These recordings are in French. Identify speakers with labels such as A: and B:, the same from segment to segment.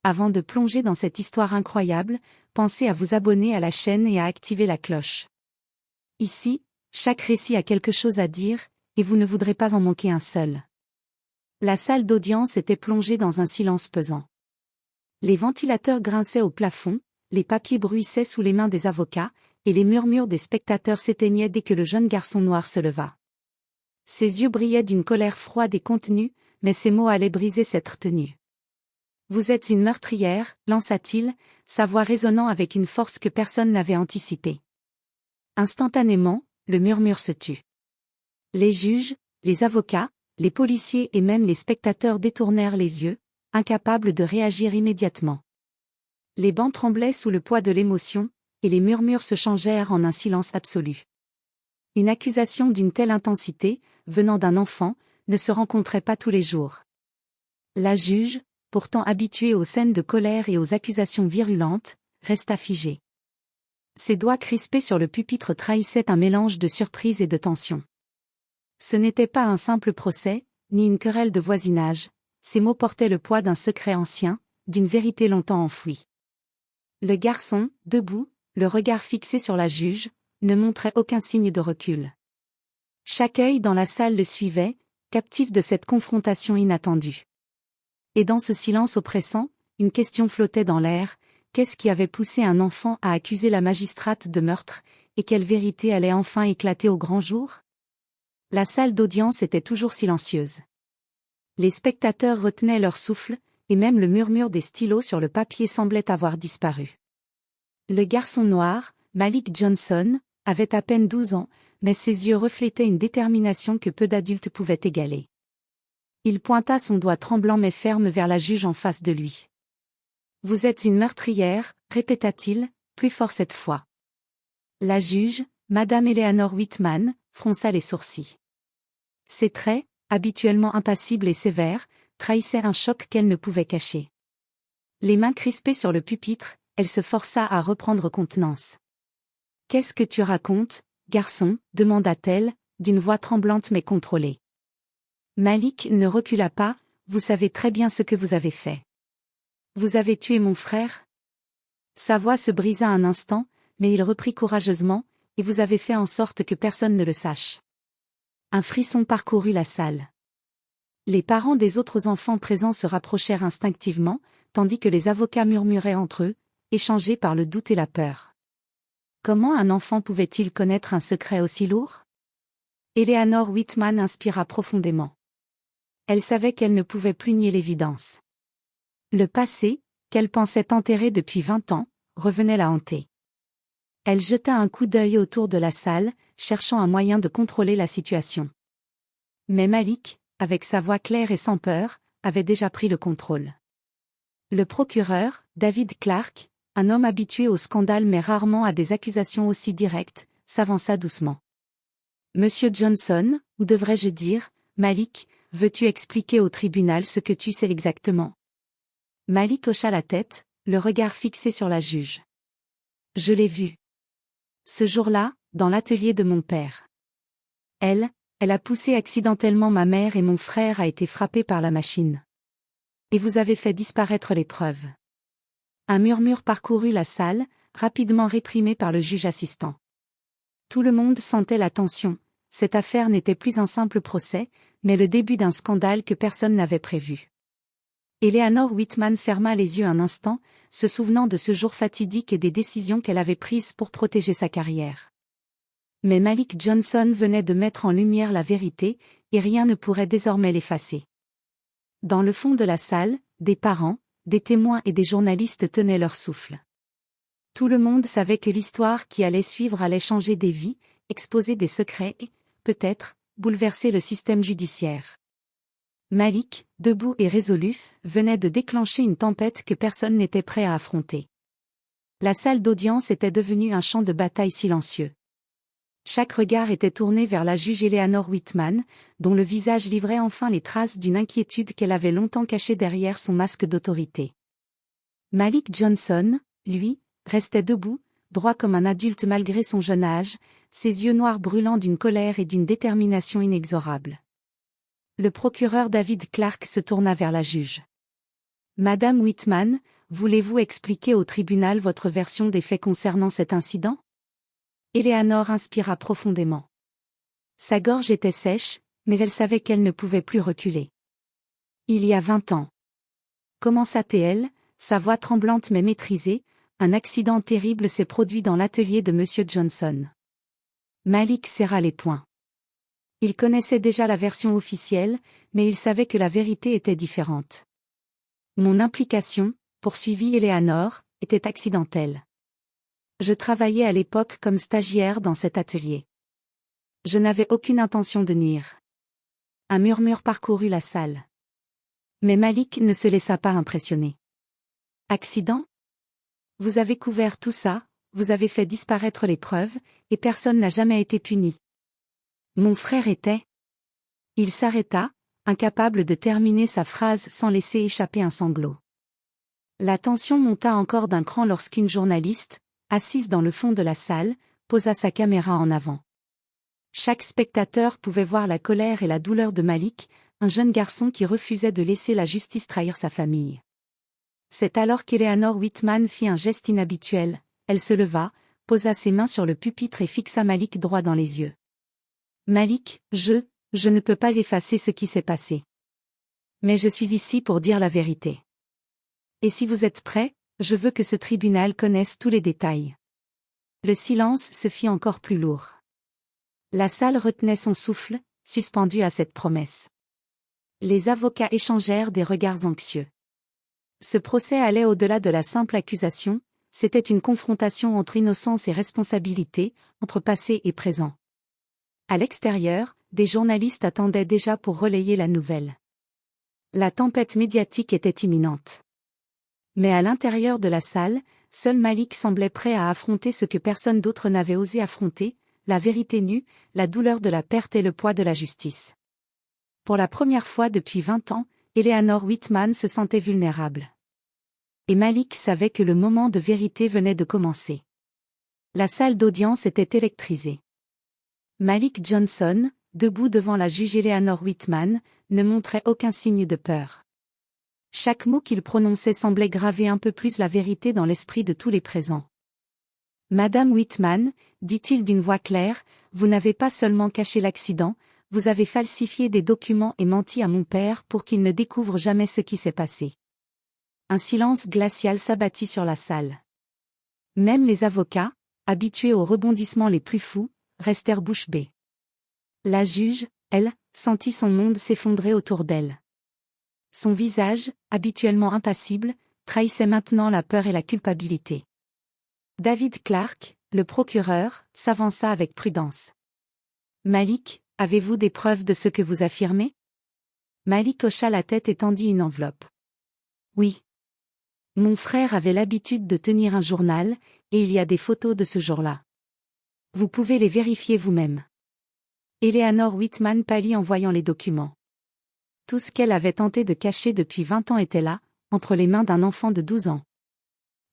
A: Avant de plonger dans cette histoire incroyable, pensez à vous abonner à la chaîne et à activer la cloche. Ici, chaque récit a quelque chose à dire, et vous ne voudrez pas en manquer un seul. La salle d'audience était plongée dans un silence pesant. Les ventilateurs grinçaient au plafond, les papiers bruissaient sous les mains des avocats, et les murmures des spectateurs s'éteignaient dès que le jeune garçon noir se leva. Ses yeux brillaient d'une colère froide et contenue, mais ses mots allaient briser cette retenue. « Vous êtes une meurtrière », lança-t-il, sa voix résonnant avec une force que personne n'avait anticipée. Instantanément, le murmure se tut. Les juges, les avocats, les policiers et même les spectateurs détournèrent les yeux, incapables de réagir immédiatement. Les bancs tremblaient sous le poids de l'émotion, et les murmures se changèrent en un silence absolu. Une accusation d'une telle intensité, venant d'un enfant, ne se rencontrait pas tous les jours. La juge, pourtant habituée aux scènes de colère et aux accusations virulentes, resta figée. Ses doigts crispés sur le pupitre trahissaient un mélange de surprise et de tension. Ce n'était pas un simple procès, ni une querelle de voisinage, ces mots portaient le poids d'un secret ancien, d'une vérité longtemps enfouie. Le garçon, debout, le regard fixé sur la juge, ne montrait aucun signe de recul. Chaque œil dans la salle le suivait, captif de cette confrontation inattendue. Et dans ce silence oppressant, une question flottait dans l'air: qu'est-ce qui avait poussé un enfant à accuser la magistrate de meurtre, et quelle vérité allait enfin éclater au grand jour? La salle d'audience était toujours silencieuse. Les spectateurs retenaient leur souffle, et même le murmure des stylos sur le papier semblait avoir disparu. Le garçon noir, Malik Johnson, avait à peine 12 ans, mais ses yeux reflétaient une détermination que peu d'adultes pouvaient égaler. Il pointa son doigt tremblant mais ferme vers la juge en face de lui. « Vous êtes une meurtrière », répéta-t-il, plus fort cette fois. La juge, Madame Eleanor Whitman, fronça les sourcils. Ses traits, habituellement impassibles et sévères, trahissaient un choc qu'elle ne pouvait cacher. Les mains crispées sur le pupitre, elle se força à reprendre contenance. « Qu'est-ce que tu racontes, garçon ?» demanda-t-elle, d'une voix tremblante mais contrôlée. Malik ne recula pas. « Vous savez très bien ce que vous avez fait. Vous avez tué mon frère ?» Sa voix se brisa un instant, mais il reprit courageusement, « et vous avez fait en sorte que personne ne le sache. » Un frisson parcourut la salle. Les parents des autres enfants présents se rapprochèrent instinctivement, tandis que les avocats murmuraient entre eux, échangés par le doute et la peur. Comment un enfant pouvait-il connaître un secret aussi lourd? Eleanor Whitman inspira profondément. Elle savait qu'elle ne pouvait plus nier l'évidence. Le passé, qu'elle pensait enterré depuis 20 ans, revenait la hanter. Elle jeta un coup d'œil autour de la salle, cherchant un moyen de contrôler la situation. Mais Malik, avec sa voix claire et sans peur, avait déjà pris le contrôle. Le procureur, David Clark, un homme habitué au scandale mais rarement à des accusations aussi directes, s'avança doucement. « Monsieur Johnson, ou devrais-je dire, Malik, veux-tu expliquer au tribunal ce que tu sais exactement ?» Malik hocha la tête, le regard fixé sur la juge. « Je l'ai vue. Ce jour-là, dans l'atelier de mon père. Elle a poussé accidentellement ma mère et mon frère a été frappé par la machine. Et vous avez fait disparaître les preuves. » Un murmure parcourut la salle, rapidement réprimé par le juge assistant. Tout le monde sentait la tension. Cette affaire n'était plus un simple procès, mais le début d'un scandale que personne n'avait prévu. Eleanor Whitman ferma les yeux un instant, se souvenant de ce jour fatidique et des décisions qu'elle avait prises pour protéger sa carrière. Mais Malik Johnson venait de mettre en lumière la vérité, et rien ne pourrait désormais l'effacer. Dans le fond de la salle, des parents, des témoins et des journalistes tenaient leur souffle. Tout le monde savait que l'histoire qui allait suivre allait changer des vies, exposer des secrets et, peut-être, bouleverser le système judiciaire. Malik, debout et résolu, venait de déclencher une tempête que personne n'était prêt à affronter. La salle d'audience était devenue un champ de bataille silencieux. Chaque regard était tourné vers la juge Eleanor Whitman, dont le visage livrait enfin les traces d'une inquiétude qu'elle avait longtemps cachée derrière son masque d'autorité. Malik Johnson, lui, restait debout, droit comme un adulte malgré son jeune âge, ses yeux noirs brûlant d'une colère et d'une détermination inexorables. Le procureur David Clark se tourna vers la juge. « Madame Whitman, voulez-vous expliquer au tribunal votre version des faits concernant cet incident? Eleanor inspira profondément. Sa gorge était sèche, mais elle savait qu'elle ne pouvait plus reculer. Il y a 20 ans. Commença-t-elle, sa voix tremblante mais maîtrisée, un accident terrible s'est produit dans l'atelier de Monsieur Johnson. Malik serra les poings. Il connaissait déjà la version officielle, mais il savait que la vérité était différente. Mon implication, poursuivit Eleanor, était accidentelle. Je travaillais à l'époque comme stagiaire dans cet atelier. Je n'avais aucune intention de nuire. Un murmure parcourut la salle. Mais Malik ne se laissa pas impressionner. Accident? Vous avez couvert tout ça, vous avez fait disparaître les preuves, et personne n'a jamais été puni. Mon frère était... Il s'arrêta, incapable de terminer sa phrase sans laisser échapper un sanglot. La tension monta encore d'un cran lorsqu'une journaliste, assise dans le fond de la salle, posa sa caméra en avant. Chaque spectateur pouvait voir la colère et la douleur de Malik, un jeune garçon qui refusait de laisser la justice trahir sa famille. C'est alors qu'Eleanor Whitman fit un geste inhabituel, elle se leva, posa ses mains sur le pupitre et fixa Malik droit dans les yeux. Malik, je ne peux pas effacer ce qui s'est passé. Mais je suis ici pour dire la vérité. Et si vous êtes prêts, je veux que ce tribunal connaisse tous les détails. Le silence se fit encore plus lourd. La salle retenait son souffle, suspendu à cette promesse. Les avocats échangèrent des regards anxieux. Ce procès allait au-delà de la simple accusation, c'était une confrontation entre innocence et responsabilité, entre passé et présent. À l'extérieur, des journalistes attendaient déjà pour relayer la nouvelle. La tempête médiatique était imminente. Mais à l'intérieur de la salle, seul Malik semblait prêt à affronter ce que personne d'autre n'avait osé affronter, la vérité nue, la douleur de la perte et le poids de la justice. Pour la première fois depuis 20 ans, Eleanor Whitman se sentait vulnérable. Et Malik savait que le moment de vérité venait de commencer. La salle d'audience était électrisée. Malik Johnson, debout devant la juge Eleanor Whitman, ne montrait aucun signe de peur. Chaque mot qu'il prononçait semblait graver un peu plus la vérité dans l'esprit de tous les présents. « Madame Whitman, dit-il d'une voix claire, vous n'avez pas seulement caché l'accident, vous avez falsifié des documents et menti à mon père pour qu'il ne découvre jamais ce qui s'est passé. » Un silence glacial s'abattit sur la salle. Même les avocats, habitués aux rebondissements les plus fous, restèrent bouche bée. La juge, elle, sentit son monde s'effondrer autour d'elle. Son visage, habituellement impassible, trahissait maintenant la peur et la culpabilité. David Clark, le procureur, s'avança avec prudence. « Malik, avez-vous des preuves de ce que vous affirmez ?» Malik hocha la tête et tendit une enveloppe. « Oui. Mon frère avait l'habitude de tenir un journal, et il y a des photos de ce jour-là. Vous pouvez les vérifier vous-même. » Eleanor Whitman pâlit en voyant les documents. Tout ce qu'elle avait tenté de cacher depuis 20 ans était là, entre les mains d'un enfant de 12 ans.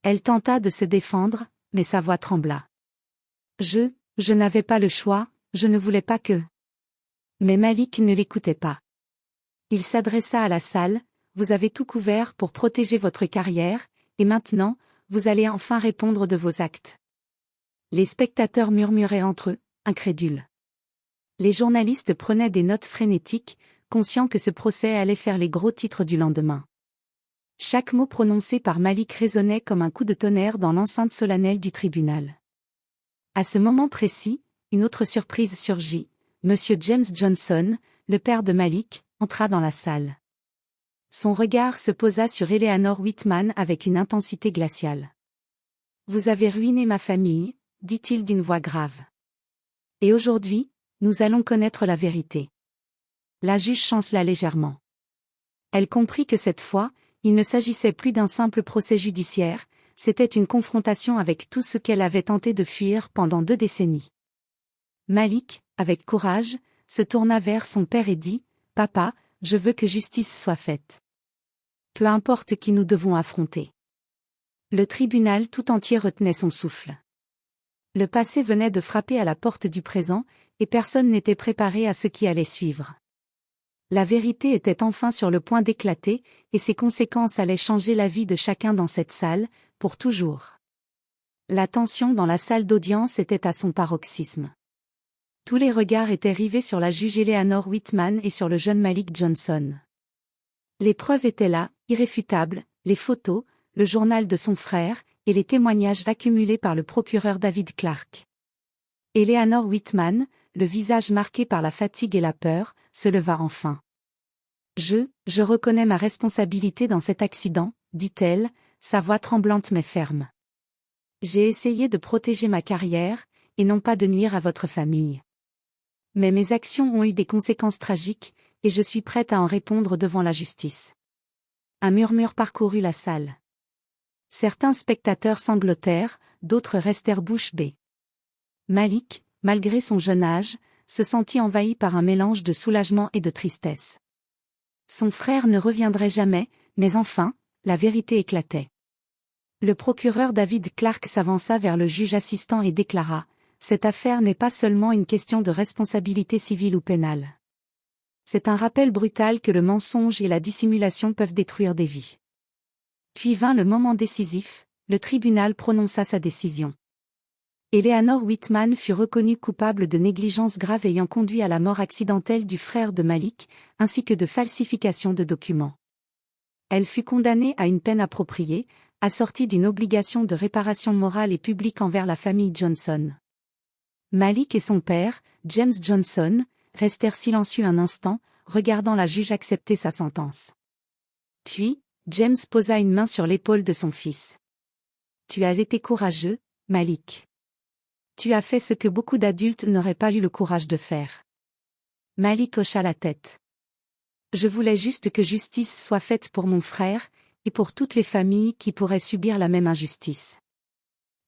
A: Elle tenta de se défendre, mais sa voix trembla. Je n'avais pas le choix, je ne voulais pas que... Mais Malik ne l'écoutait pas. Il s'adressa à la salle, vous avez tout couvert pour protéger votre carrière, et maintenant, vous allez enfin répondre de vos actes. Les spectateurs murmuraient entre eux, incrédules. Les journalistes prenaient des notes frénétiques, conscients que ce procès allait faire les gros titres du lendemain. Chaque mot prononcé par Malik résonnait comme un coup de tonnerre dans l'enceinte solennelle du tribunal. À ce moment précis, une autre surprise surgit. Monsieur James Johnson, le père de Malik, entra dans la salle. Son regard se posa sur Eleanor Whitman avec une intensité glaciale. « Vous avez ruiné ma famille », dit-il d'une voix grave. « Et aujourd'hui, nous allons connaître la vérité. » La juge chancela légèrement. Elle comprit que cette fois, il ne s'agissait plus d'un simple procès judiciaire, c'était une confrontation avec tout ce qu'elle avait tenté de fuir pendant 2 décennies. Malik, avec courage, se tourna vers son père et dit « Papa, je veux que justice soit faite. Peu importe qui nous devons affronter. » Le tribunal tout entier retenait son souffle. Le passé venait de frapper à la porte du présent, et personne n'était préparé à ce qui allait suivre. La vérité était enfin sur le point d'éclater, et ses conséquences allaient changer la vie de chacun dans cette salle, pour toujours. La tension dans la salle d'audience était à son paroxysme. Tous les regards étaient rivés sur la juge Eleanor Whitman et sur le jeune Malik Johnson. Les preuves étaient là, irréfutables, les photos, le journal de son frère, et les témoignages accumulés par le procureur David Clark. Eleanor Whitman, le visage marqué par la fatigue et la peur, se leva enfin. Je reconnais ma responsabilité dans cet accident, dit-elle, sa voix tremblante mais ferme. J'ai essayé de protéger ma carrière, et non pas de nuire à votre famille. Mais mes actions ont eu des conséquences tragiques, et je suis prête à en répondre devant la justice. Un murmure parcourut la salle. Certains spectateurs sanglotèrent, d'autres restèrent bouche bée. Malik, malgré son jeune âge, se sentit envahi par un mélange de soulagement et de tristesse. Son frère ne reviendrait jamais, mais enfin, la vérité éclatait. Le procureur David Clark s'avança vers le juge assistant et déclara : « Cette affaire n'est pas seulement une question de responsabilité civile ou pénale. C'est un rappel brutal que le mensonge et la dissimulation peuvent détruire des vies. » Puis vint le moment décisif, le tribunal prononça sa décision. Eleanor Whitman fut reconnue coupable de négligence grave ayant conduit à la mort accidentelle du frère de Malik, ainsi que de falsification de documents. Elle fut condamnée à une peine appropriée, assortie d'une obligation de réparation morale et publique envers la famille Johnson. Malik et son père, James Johnson, restèrent silencieux un instant, regardant la juge accepter sa sentence. Puis, James posa une main sur l'épaule de son fils. « Tu as été courageux, Malik. Tu as fait ce que beaucoup d'adultes n'auraient pas eu le courage de faire. » Malik hocha la tête. « Je voulais juste que justice soit faite pour mon frère, et pour toutes les familles qui pourraient subir la même injustice. »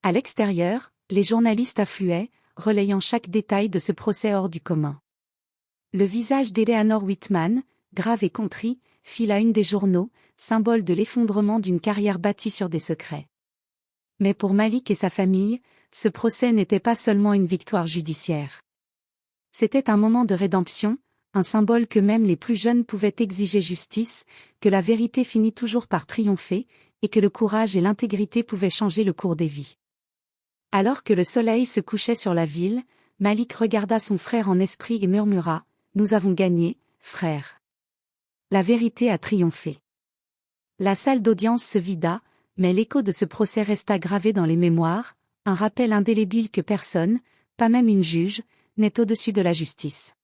A: À l'extérieur, les journalistes affluaient, relayant chaque détail de ce procès hors du commun. Le visage d'Eleanor Whitman, grave et contrit, fit la une des journaux, symbole de l'effondrement d'une carrière bâtie sur des secrets. Mais pour Malik et sa famille, ce procès n'était pas seulement une victoire judiciaire. C'était un moment de rédemption, un symbole que même les plus jeunes pouvaient exiger justice, que la vérité finit toujours par triompher, et que le courage et l'intégrité pouvaient changer le cours des vies. Alors que le soleil se couchait sur la ville, Malik regarda son frère en esprit et murmura : « Nous avons gagné, frère. La vérité a triomphé. » La salle d'audience se vida, mais l'écho de ce procès resta gravé dans les mémoires, un rappel indélébile que personne, pas même une juge, n'est au-dessus de la justice.